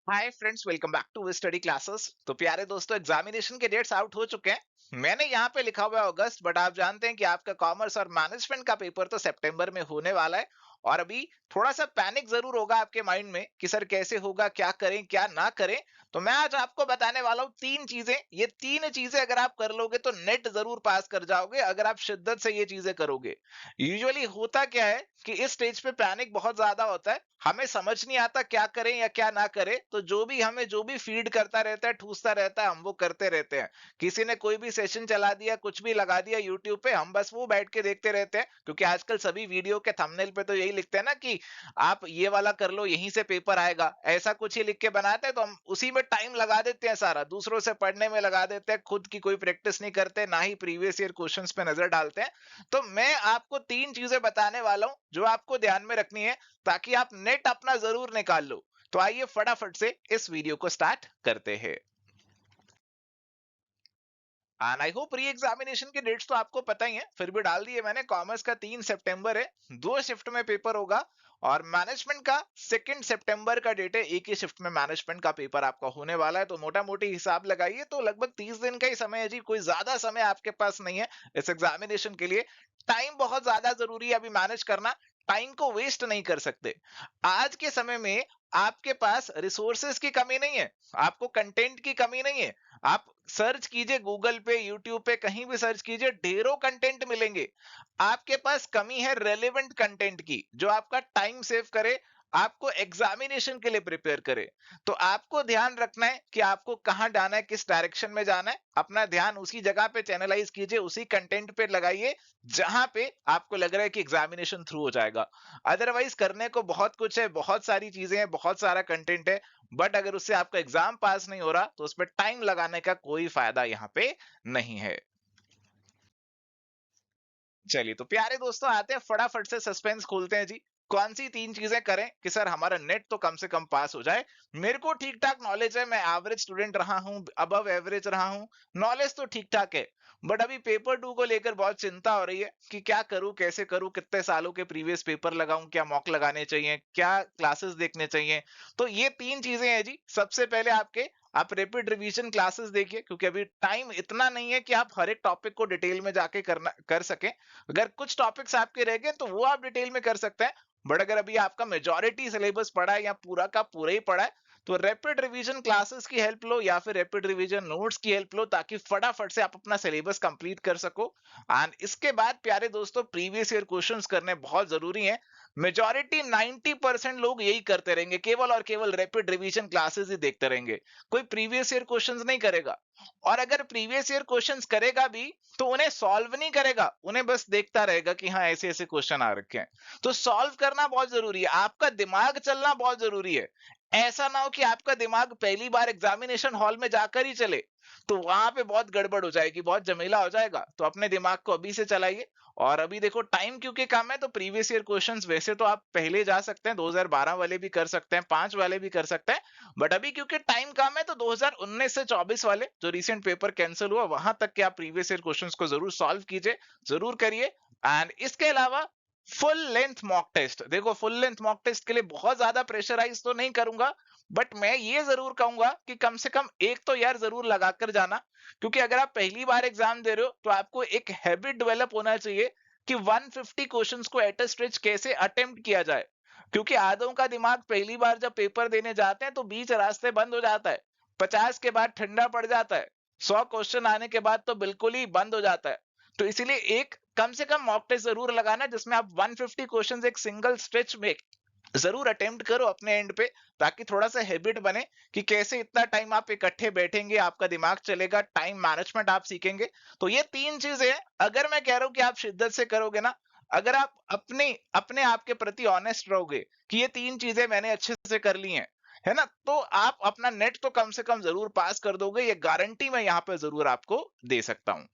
Hi friends, welcome back to study classes. तो प्यारे दोस्तों, एग्जामिनेशन के डेट्स आउट हो चुके हैं। मैंने यहाँ पे लिखा हुआ है अगस्त, बट आप जानते हैं कि आपका कॉमर्स और मैनेजमेंट का पेपर तो सितंबर में होने वाला है। और अभी थोड़ा सा पैनिक जरूर होगा आपके माइंड में कि सर कैसे होगा, क्या करें क्या ना करें। तो मैं आज आपको बताने वाला हूँ तीन चीजें। ये तीन चीजें अगर आप कर लोगे तो नेट जरूर पास कर जाओगे, अगर आप शिद्दत से ये चीजें करोगे। यूजुअली होता क्या है कि इस स्टेज पे पैनिक बहुत ज्यादा होता है, हमें समझ नहीं आता क्या करें या क्या ना करें, तो जो भी फीड करता रहता है, ठूसता रहता है, हम वो करते रहते हैं। किसी ने कोई भी सेशन चला दिया, कुछ भी लगा दिया यूट्यूब पे, हम बस वो बैठ के देखते रहते हैं, क्योंकि आजकल सभी वीडियो के थंबनेल पे तो यही लिखते हैं ना कि आप ये वाला कर लो, यहीं से पेपर आएगा, ऐसा कुछ ही लिख के बनाते हैं। तो हम उसी में टाइम लगा देते हैं, सारा दूसरों से पढ़ने में लगा देते हैं, खुद की कोई प्रैक्टिस नहीं करते, ना ही प्रीवियस ईयर क्वेश्चंस पे नजर डालते हैं। तो मैं आपको तीन चीजें बताने वाला हूं जो आपको ध्यान में रखनी है, ताकि आप नेट अपना जरूर निकाल लो। तो आइए फटाफट से इस वीडियो को स्टार्ट करते हैं। And I hope re examination के डेट्स तो आपको पता ही है, फिर भी डाल दिए मैंने। कॉमर्स का 3 सितंबर है, 2 शिफ्ट में पेपर होगा। और मैनेजमेंट का 2 सितंबर का डेट है, एक ही शिफ्ट में मैनेजमेंट का पेपर आपका होने वाला है। तो मोटा मोटी हिसाब लगाइए तो लगभग 30 दिन का ही समय है जी, कोई ज्यादा समय आपके पास नहीं है इस एग्जामिनेशन के लिए। टाइम बहुत ज्यादा जरूरी है अभी मैनेज करना, टाइम को वेस्ट नहीं कर सकते। आज के समय में आपके पास रिसोर्सेज की कमी नहीं है, आपको कंटेंट की कमी नहीं है। आप सर्च कीजिए गूगल पे, यूट्यूब पे, कहीं भी सर्च कीजिए, ढेरों कंटेंट मिलेंगे। आपके पास कमी है रेलेवेंट कंटेंट की, जो आपका टाइम सेव करे, आपको एग्जामिनेशन के लिए प्रिपेयर करे। तो आपको ध्यान रखना है कि आपको कहां जाना है, किस डायरेक्शन में जाना है। अपना ध्यान उसी जगह पे चैनलाइज कीजिए, उसी कंटेंट पे लगाइए जहां पे आपको लग रहा है कि एग्जामिनेशन थ्रू हो जाएगा। अदरवाइज करने को बहुत कुछ है, बहुत सारी चीजें हैं, बहुत सारा कंटेंट है, बट अगर उससे आपका एग्जाम पास नहीं हो रहा तो उस पर टाइम लगाने का कोई फायदा यहाँ पे नहीं है। चलिए तो प्यारे दोस्तों, आते हैं फटाफट से, सस्पेंस खोलते हैं जी। कौन सी तीन चीजें करें कि सर हमारा नेट तो कम से कम पास हो जाए। मेरे को ठीक ठाक नॉलेज है, मैं एवरेज स्टूडेंट रहा हूं, अबव एवरेज रहा हूं, नॉलेज तो ठीक ठाक है। बट अभी पेपर 2 को लेकर बहुत चिंता हो रही है कि क्या करूं, कैसे करूं, कितने सालों के प्रीवियस पेपर लगाऊं, क्या मॉक लगाने चाहिए, क्या क्लासेस देखने चाहिए। तो ये तीन चीजें हैं जी। सबसे पहले आप रैपिड रिवीजन क्लासेस देखिए, क्योंकि अभी टाइम इतना नहीं है कि आप हर एक टॉपिक को डिटेल में जाके कर सकें। अगर कुछ टॉपिक्स आपके रह गए तो वो आप डिटेल में कर सकते हैं। बट अगर अभी आपका मेजॉरिटी सिलेबस पढ़ा है या पूरा का पूरा ही पढ़ा है, तो रैपिड रिवीजन क्लासेस की हेल्प लो या फिर रैपिड रिवीजन नोट्स की हेल्प लो, ताकि फटाफट से आप अपना सिलेबस कंप्लीट कर सको। एंड इसके बाद प्यारे दोस्तों, प्रीवियस ईयर क्वेश्चंस करने बहुत जरूरी है। मेजॉरिटी 90% लोग यही करते रहेंगे, केवल और केवल रैपिड रिवीजन क्लासेस ही देखते रहेंगे, कोई प्रीवियस ईयर क्वेश्चंस नहीं करेगा। और अगर प्रीवियस ईयर क्वेश्चंस करेगा भी तो उन्हें सॉल्व नहीं करेगा, उन्हें बस देखता रहेगा कि हाँ ऐसे ऐसे क्वेश्चन आ रखे हैं। तो सॉल्व करना बहुत जरूरी है, आपका दिमाग चलना बहुत जरूरी है। ऐसा ना हो कि आपका दिमाग पहली बार एग्जामिनेशन हॉल में जाकर ही चले, तो वहां पे बहुत गड़बड़ हो जाएगी, बहुत झमेला हो जाएगा। तो अपने दिमाग को अभी से चलाइए। और अभी देखो टाइम क्योंकि कम है, तो प्रीवियस ईयर क्वेश्चंस वैसे तो आप पहले जा सकते हैं, 2012 वाले भी कर सकते हैं, 5 वाले भी कर सकते हैं। बट अभी क्योंकि टाइम कम है, तो 2019 से 24 वाले जो रिसेंट पेपर कैंसिल हुआ, वहां तक के आप प्रीवियस ईयर क्वेश्चंस को जरूर सॉल्व कीजिए, जरूर करिए। एंड इसके अलावा फुल लेंथ मॉक टेस्ट, देखो फुल लेंथ मॉक टेस्ट के लिए बहुत ज्यादा प्रेशराइज तो नहीं करूंगा, बट मैं ये जरूर कहूंगा कि कम से कम एक तो यार जरूर लगाकर जाना। क्योंकि अगर आप पहली बार एग्जाम दे रहे हो तो आपको एक हैबिट डेवलप होना चाहिए कि 150 क्वेश्चंस को एट अ स्ट्रेच कैसे अटेम्प्ट किया जाए। क्योंकि आधों का दिमाग पहली बार जब पेपर देने जाते हैं तो बीच रास्ते बंद हो जाता है, 50 के बाद ठंडा पड़ जाता है, 100 क्वेश्चन आने के बाद तो बिल्कुल ही बंद हो जाता है। तो इसीलिए एक कम से कम मॉक टेस्ट जरूर लगाना जिसमें आप 150 क्वेश्चंस एक सिंगल स्ट्रेच में जरूर अटेम्प्ट करो अपने एंड पे, ताकि थोड़ा सा हैबिट बने कि कैसे इतना टाइम आप इकट्ठे बैठेंगे, आपका दिमाग चलेगा, टाइम मैनेजमेंट आप सीखेंगे। तो ये तीन चीजें हैं, अगर मैं कह रहा हूं कि आप शिद्दत से करोगे ना, अगर आप अपने अपने आप के प्रति ऑनेस्ट रहोगे कि ये तीन चीजें मैंने अच्छे से कर ली हैं, है ना, तो आप अपना नेट तो कम से कम जरूर पास कर दोगे, ये गारंटी मैं यहाँ पे जरूर आपको दे सकता हूँ।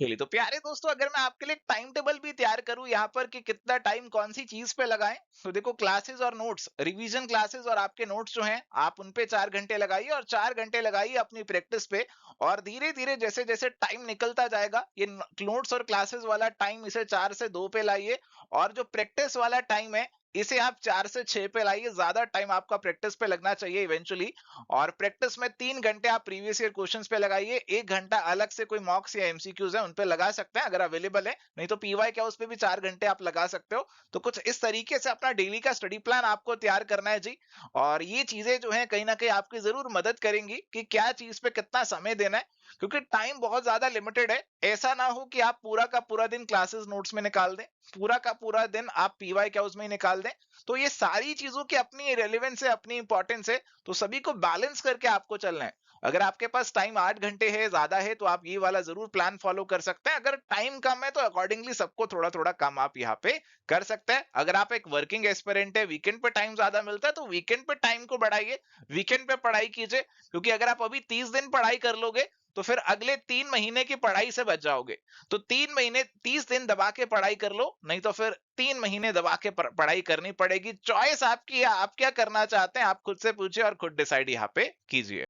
चलिए तो प्यारे दोस्तों, अगर मैं आपके लिए एक टाइम टेबल भी तैयार करूं यहाँ पर कि कितना टाइम कौन सी चीज पे लगाएं, तो देखो क्लासेस और नोट्स, रिवीजन क्लासेस और आपके नोट्स जो हैं, आप उन पे 4 घंटे लगाइए और 4 घंटे लगाइए अपनी प्रैक्टिस पे। और धीरे धीरे जैसे जैसे टाइम निकलता जाएगा, ये नोट्स और क्लासेस वाला टाइम इसे 4 से 2 पे लाइए। और जो प्रैक्टिस वाला टाइम है, इसे आप 4 से 6 पे लाइए, ज्यादा टाइम आपका प्रैक्टिस पे लगना चाहिए इवेंचुअली। और प्रैक्टिस में 3 घंटे आप प्रीवियस ईयर क्वेश्चंस पे लगाइए, 1 घंटा अलग से कोई मॉक्स या एमसीक्यूज है उन पे लगा सकते हैं अगर अवेलेबल है, नहीं तो पीवाई क्या उस पे भी 4 घंटे आप लगा सकते हो। तो कुछ इस तरीके से अपना डेली का स्टडी प्लान आपको तैयार करना है जी। और ये चीजें जो है कहीं ना कहीं आपकी जरूर मदद करेंगी कि क्या चीज पे कितना समय देना है, क्योंकि टाइम बहुत ज्यादा लिमिटेड है। ऐसा ना हो कि आप पूरा का पूरा दिन क्लासेस नोट्स में निकाल दें, पूरा का पूरा दिन आप पीवाई क्या उसमें ही निकाल दें। तो ये सारी चीजों की अपनी रेलेवेंस है, अपनी इंपॉर्टेंस है, तो सभी को बैलेंस करके आपको चलना है। अगर आपके पास टाइम 8 घंटे है, ज्यादा है, तो आप ये वाला जरूर प्लान फॉलो कर सकते हैं। अगर टाइम कम है तो अकॉर्डिंगली सबको थोड़ा थोड़ा कम आप यहाँ पे कर सकते हैं। अगर आप एक वर्किंग एस्पिरेंट है, वीकेंड पे टाइम ज्यादा मिलता है, तो वीकेंड पे टाइम को बढ़ाइए, वीकेंड पे पढ़ाई कीजिए। क्योंकि अगर आप अभी 30 दिन पढ़ाई कर लोगे तो फिर अगले 3 महीने की पढ़ाई से बच जाओगे। तो 3 महीने 30 दिन दबा के पढ़ाई कर लो, नहीं तो फिर 3 महीने दबा के पढ़ाई करनी पड़ेगी। चॉइस आपकी है, आप क्या करना चाहते हैं आप खुद से पूछिए और खुद डिसाइड यहाँ पे कीजिए।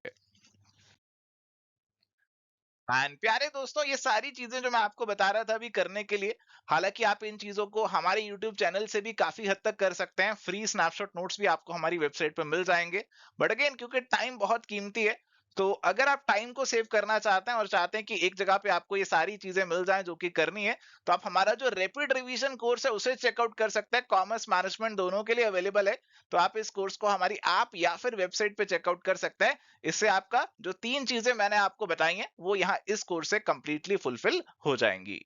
एंड प्यारे दोस्तों, ये सारी चीजें जो मैं आपको बता रहा था अभी करने के लिए, हालांकि आप इन चीजों को हमारे यूट्यूब चैनल से भी काफी हद तक कर सकते हैं। फ्री स्नैपशॉट नोट्स भी आपको हमारी वेबसाइट पर मिल जाएंगे। बट अगेन क्योंकि टाइम बहुत कीमती है, तो अगर आप टाइम को सेव करना चाहते हैं और चाहते हैं कि एक जगह पे आपको ये सारी चीजें मिल जाएं जो कि करनी है, तो आप हमारा जो रैपिड रिवीजन कोर्स है उसे चेकआउट कर सकते हैं। कॉमर्स मैनेजमेंट दोनों के लिए अवेलेबल है। तो आप इस कोर्स को हमारी ऐप या फिर वेबसाइट पे चेकआउट कर सकते हैं। इससे आपका जो 3 चीजें मैंने आपको बताई हैं वो यहाँ इस कोर्स से कंप्लीटली फुलफिल हो जाएंगी।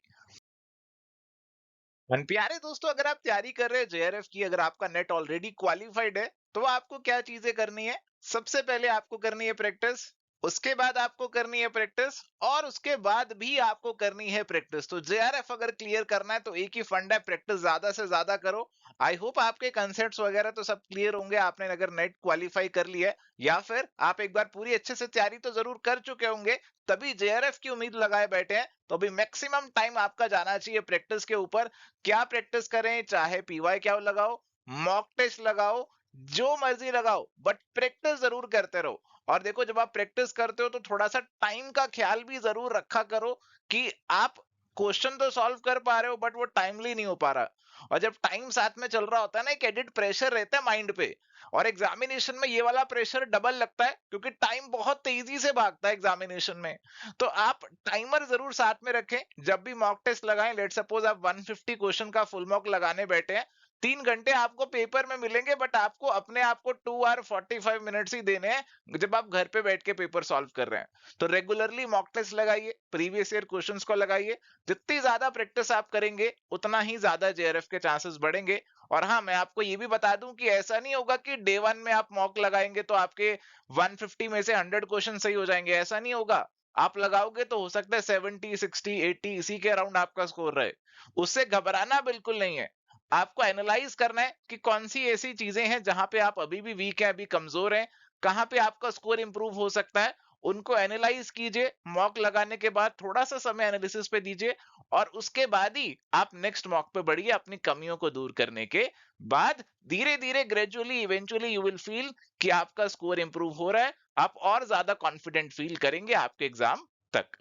प्यारे दोस्तों, अगर आप तैयारी कर रहे हैं जेआरएफ की, अगर आपका नेट ऑलरेडी क्वालिफाइड है, तो आपको क्या चीजें करनी है? सबसे पहले आपको करनी है प्रैक्टिस, उसके बाद आपको करनी है प्रैक्टिस, और उसके बाद भी आपको करनी है प्रैक्टिस। तो जेआरएफ अगर क्लियर करना है तो एक ही फंड है, प्रैक्टिस ज्यादा से ज्यादा करो। आई होप आपके कंसेप्ट्स वगैरह तो सब क्लियर होंगे, आपने अगर नेट क्वालिफाई कर लिया है, या फिर आप एक बार पूरी अच्छे से तैयारी तो जरूर कर चुके होंगे, तभी जेआरएफ की उम्मीद लगाए बैठे हैं। तो अभी मैक्सिमम टाइम आपका जाना चाहिए प्रैक्टिस के ऊपर। क्या प्रैक्टिस करें, चाहे पीवाई क्या लगाओ, मॉक टेस्ट लगाओ, जो मर्जी लगाओ, बट प्रैक्टिस जरूर करते रहो। और देखो, जब आप प्रैक्टिस करते हो तो थोड़ा सा टाइम का ख्याल भी जरूर रखा करो कि आप क्वेश्चन तो सॉल्व कर पा रहे हो बट वो टाइमली नहीं हो पा रहा। और जब टाइम साथ में चल रहा होता है ना, एक एडिट प्रेशर रहता है माइंड पे, और एग्जामिनेशन में ये वाला प्रेशर डबल लगता है क्योंकि टाइम बहुत तेजी से भागता है एग्जामिनेशन में। तो आप टाइमर जरूर साथ में रखें जब भी मॉक टेस्ट लगाएं। लेट सपोज आप 150 क्वेश्चन का फुल मॉक लगाने बैठे हैं, 3 घंटे आपको पेपर में मिलेंगे, बट आपको अपने आप को 2 आवर 45 मिनट्स ही देने हैं जब आप घर पे बैठ के पेपर सॉल्व कर रहे हैं। तो रेगुलरली मॉक टेस्ट लगाइए, प्रीवियस ईयर क्वेश्चंस को लगाइए। जितनी ज्यादा प्रैक्टिस आप करेंगे उतना ही ज्यादा जेआरएफ के चांसेस बढ़ेंगे। और हाँ, मैं आपको ये भी बता दूं कि ऐसा नहीं होगा कि डे 1 में आप मॉक लगाएंगे तो आपके 150 में से 100 क्वेश्चन सही हो जाएंगे, ऐसा नहीं होगा। आप लगाओगे तो हो सकता है 70 60 80 इसी के अराउंड आपका स्कोर रहे। उससे घबराना बिल्कुल नहीं है। आपको एनालाइज करना है कि कौन सी ऐसी चीजें हैं जहां पे आप अभी भी वीक है, अभी कमजोर हैं, कहां पे आपका स्कोर इंप्रूव हो सकता है। उनको एनालाइज कीजिए, मॉक लगाने के बाद थोड़ा सा समय एनालिसिस पे दीजिए, और उसके बाद ही आप नेक्स्ट मॉक पे बढ़िए अपनी कमियों को दूर करने के बाद। धीरे धीरे gradually eventually you will feel कि आपका स्कोर इंप्रूव हो रहा है, आप और ज्यादा कॉन्फिडेंट फील करेंगे आपके एग्जाम तक।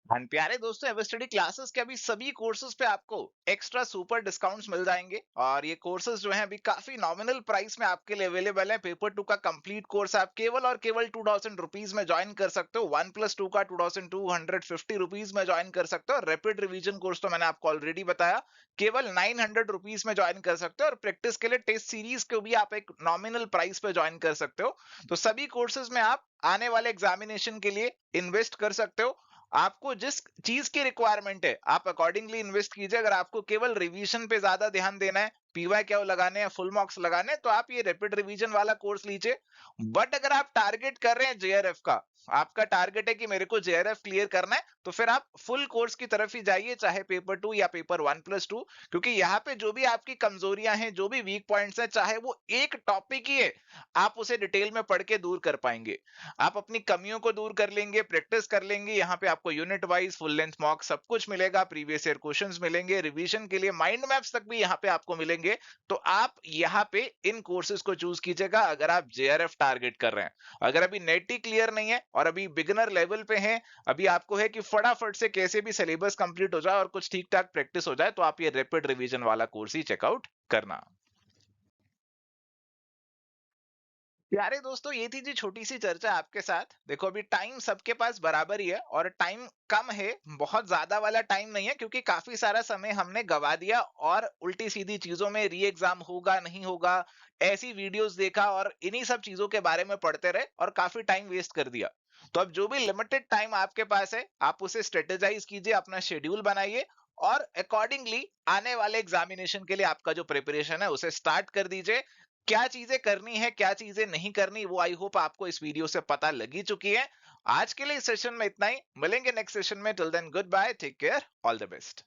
एंड प्यारे दोस्तों, एवर स्टडी क्लासेस के अभी सभी कोर्सेज पे आपको एक्स्ट्रा सुपर डिस्काउंट्स मिल जाएंगे। और ये कोर्सेज जो हैं अभी काफी नॉमिनल प्राइस में आपके लिए अवेलेबल है। पेपर 2 का कंप्लीट कोर्स आप केवल और केवल 2000 रुपीज में ज्वाइन कर सकते हो। 1+2 का 2250 रुपीज में ज्वाइन कर सकते हो। रैपिड रिवीजन कोर्स तो मैंने आपको ऑलरेडी बताया, केवल 900 रुपीज में ज्वाइन कर सकते हो। और प्रैक्टिस के लिए टेस्ट सीरीज को भी आप एक नॉमिनल प्राइस पे ज्वाइन कर सकते हो। तो सभी कोर्सेज में आप आने वाले एग्जामिनेशन के लिए इन्वेस्ट कर सकते हो। आपको जिस चीज की रिक्वायरमेंट है आप अकॉर्डिंगली इन्वेस्ट कीजिए। अगर आपको केवल रिवीजन पे ज्यादा ध्यान देना है, पीवाई क्या लगाने हैं, फुल मार्क्स लगाने हैं, तो आप ये रैपिड रिवीजन वाला कोर्स लीजिए। बट अगर आप टारगेट कर रहे हैं जेआरएफ का, आपका टारगेट है कि मेरे को जेआरएफ क्लियर करना है, तो फिर आप फुल कोर्स की तरफ ही जाइए, चाहे पेपर 2 या पेपर 1+2। क्योंकि यहाँ पे जो भी आपकी कमजोरियां हैं, जो भी वीक पॉइंट्स हैं, चाहे वो एक टॉपिक ही है, आप उसे डिटेल में पढ़ के दूर कर पाएंगे। आप अपनी कमियों को दूर कर लेंगे, प्रैक्टिस कर लेंगे। यहाँ पे आपको unit wise full length mock सब कुछ मिलेगा, प्रीवियस ईयर क्वेश्चंस मिलेंगे, रिवीजन के लिए माइंड मैप्स तक भी यहाँ पे आपको मिलेंगे। तो आप यहाँ पे इन कोर्सेज को चूज कीजिएगा अगर आप जेआरएफ टारगेट कर रहे हैं। अगर अभी नेट ही क्लियर नहीं है और अभी बिगिनर लेवल पे हैं, अभी आपको है कि फटाफट से कैसे भी सिलेबस कंप्लीट हो जाए और कुछ ठीक ठाक प्रैक्टिस हो जाए, तो आप ये रैपिड रिवीजन वाला कोर्स ही चेकआउट करना। प्यारे दोस्तों, ये थी जी छोटी सी चर्चा आपके साथ। देखो, अभी टाइम सबके पास बराबर ही है और टाइम कम है, बहुत ज्यादा वाला टाइम नहीं है, क्योंकि काफी सारा समय हमने गवा दिया और उल्टी सीधी चीजों में, री एग्जाम होगा नहीं होगा, ऐसी वीडियोस देखा और इन्हीं सब चीजों के बारे में पढ़ते रहे और काफी टाइम वेस्ट कर दिया। तो अब जो भी लिमिटेड टाइम आपके पास है, आप उसे स्ट्रेटेजाइज कीजिए, अपना शेड्यूल बनाइए और अकॉर्डिंगली आने वाले एग्जामिनेशन के लिए आपका जो प्रिपरेशन है उसे स्टार्ट कर दीजिए। क्या चीजें करनी है, क्या चीजें नहीं करनी, वो आई होप आपको इस वीडियो से पता लगी चुकी है। आज के लिए इस सेशन में इतना ही, मिलेंगे नेक्स्ट सेशन में। Till then goodbye, take care, all the best.